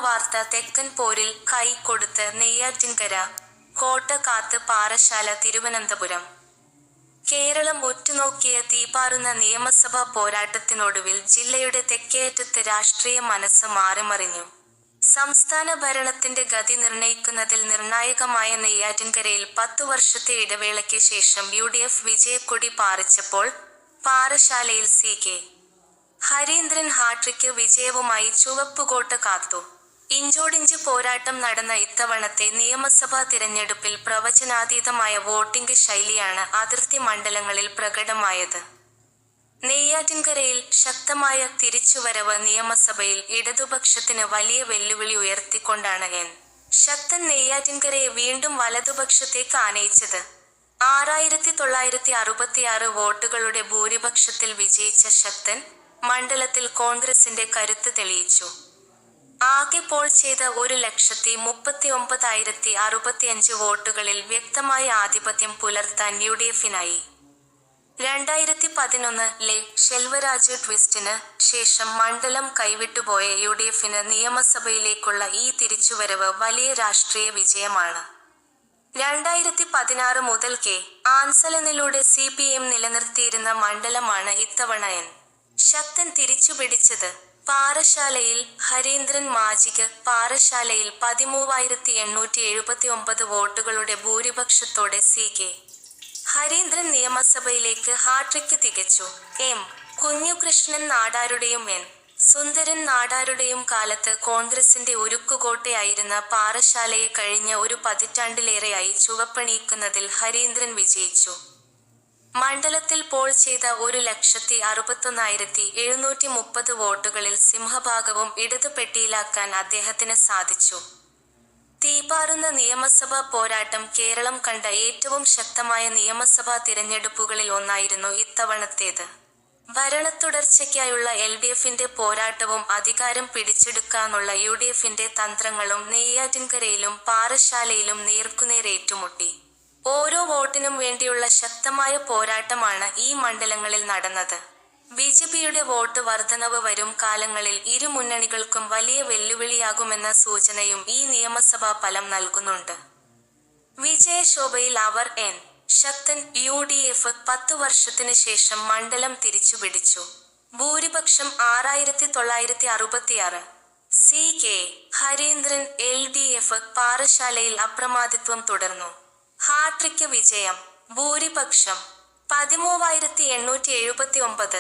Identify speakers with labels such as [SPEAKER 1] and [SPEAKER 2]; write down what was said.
[SPEAKER 1] വാർത്ത തെക്കൻ പോരിൽ കൈ കൊടുത്ത് നെയ്യാറ്റിൻകര, കോട്ട കാത്ത് പാറശാല തിരുവനന്തപുരം. കേരളം ഉറ്റുനോക്കിയ തീപാറുന്ന നിയമസഭാ പോരാട്ടത്തിനൊടുവിൽ ജില്ലയുടെ തെക്കേയറ്റത്ത് രാഷ്ട്രീയ മനസ്സ് മാറിമറിഞ്ഞു. സംസ്ഥാന ഭരണത്തിന്റെ ഗതി നിർണയിക്കുന്നതിൽ നിർണായകമായ നെയ്യാറ്റിൻകരയിൽ 10 വർഷത്തെ ഇടവേളയ്ക്ക് ശേഷം UDF വിജയക്കൊടി പാറിച്ചപ്പോൾ പാറശാലയിൽ CK ഹരീന്ദ്രൻ ഹാട്രിക്ക് വിജയവുമായി ചുവപ്പുകോട്ട കാത്തു. ഇഞ്ചോടിഞ്ച് പോരാട്ടം നടന്ന ഇത്തവണത്തെ നിയമസഭാ തിരഞ്ഞെടുപ്പിൽ പ്രവചനാതീതമായ വോട്ടിംഗ് ശൈലിയാണ് അതിർത്തി മണ്ഡലങ്ങളിൽ പ്രകടമായത്. നെയ്യാറ്റിൻകരയിൽ ശക്തമായ തിരിച്ചുവരവ് നിയമസഭയിൽ ഇടതുപക്ഷത്തിന് വലിയ വെല്ലുവിളി ഉയർത്തിക്കൊണ്ടാണ് ശക്തൻ നെയ്യാറ്റിൻകരയെ വീണ്ടും വലതുപക്ഷത്തേക്ക് ആനയിച്ചത്. 6966 വോട്ടുകളുടെ ഭൂരിപക്ഷത്തിൽ വിജയിച്ച ശക്തൻ മണ്ഡലത്തിൽ കോൺഗ്രസിന്റെ കരുത്ത് തെളിയിച്ചു. ആകെ പോൾ ചെയ്ത 1,39,065 വോട്ടുകളിൽ വ്യക്തമായ ആധിപത്യം പുലർത്താൻ UDFനായി. 2011-ലെ ശെൽവരാജ് ട്വിസ്റ്റിന് ശേഷം മണ്ഡലം കൈവിട്ടുപോയ UDFന് നിയമസഭയിലേക്കുള്ള ഈ തിരിച്ചുവരവ് വലിയ രാഷ്ട്രീയ വിജയമാണ്. 2016 മുതൽ ആൻസലനിലൂടെ CPM നിലനിർത്തിയിരുന്ന മണ്ഡലമാണ് ഇത്തവണ ശക്തൻ തിരിച്ചുപിടിച്ചത്. പാറശാലയിൽ ഹരീന്ദ്രൻ മാജിക് പാറശാലയിൽ 13,879 വോട്ടുകളുടെ ഭൂരിപക്ഷത്തോടെ CK ഹരീന്ദ്രൻ നിയമസഭയിലേക്ക് ഹാട്രിക്ക് തികച്ചു. കുഞ്ഞുകൃഷ്ണൻ നാടാരുടെയും സുന്ദരൻ നാടാരുടെയും കാലത്ത് കോൺഗ്രസിന്റെ ഉരുക്കുകോട്ടയായിരുന്ന പാറശാലയെ കഴിഞ്ഞ ഒരു പതിറ്റാണ്ടിലേറെയായി ചുവപ്പണിയിക്കുന്നതിൽ ഹരീന്ദ്രൻ വിജയിച്ചു. മണ്ഡലത്തിൽ പോൾ ചെയ്ത 1,61,730 വോട്ടുകളിൽ സിംഹഭാഗവും ഇടതു പെട്ടിയിലാക്കാൻ അദ്ദേഹത്തിന് സാധിച്ചു. തീപാറുന്ന നിയമസഭാ പോരാട്ടം കേരളം കണ്ട ഏറ്റവും ശക്തമായ നിയമസഭാ തിരഞ്ഞെടുപ്പുകളിൽ ഒന്നായിരുന്നു ഇത്തവണത്തേത്. ഭരണത്തുടർച്ചയ്ക്കായുള്ള LDFന്റെ പോരാട്ടവും അധികാരം പിടിച്ചെടുക്കാനുള്ള UDFന്റെ തന്ത്രങ്ങളും നെയ്യാറ്റിൻകരയിലും പാറശാലയിലും നേർക്കുനേർ ഏറ്റുമുട്ടി. ഓരോ വോട്ടിനും വേണ്ടിയുള്ള ശക്തമായ പോരാട്ടമാണ് ഈ മണ്ഡലങ്ങളിൽ നടന്നത്. BJPയുടെ വോട്ട് വർധനവ് വരും കാലങ്ങളിൽ ഇരു മുന്നണികൾക്കും വലിയ വെല്ലുവിളിയാകുമെന്ന സൂചനയും ഈ നിയമസഭാ ഫലം നൽകുന്നുണ്ട്. വിജയശോഭയിൽ അവർ ശക്തൻ UDF 10 വർഷത്തിന് ശേഷം മണ്ഡലം തിരിച്ചുപിടിച്ചു. ഭൂരിപക്ഷം 6966. CK ഹരീന്ദ്രൻ LDF പാറശാലയിൽ അപ്രമാദിത്വം തുടർന്നു. ഹാട്രിക്ക് വിജയം. ഭൂരിപക്ഷം 13,879.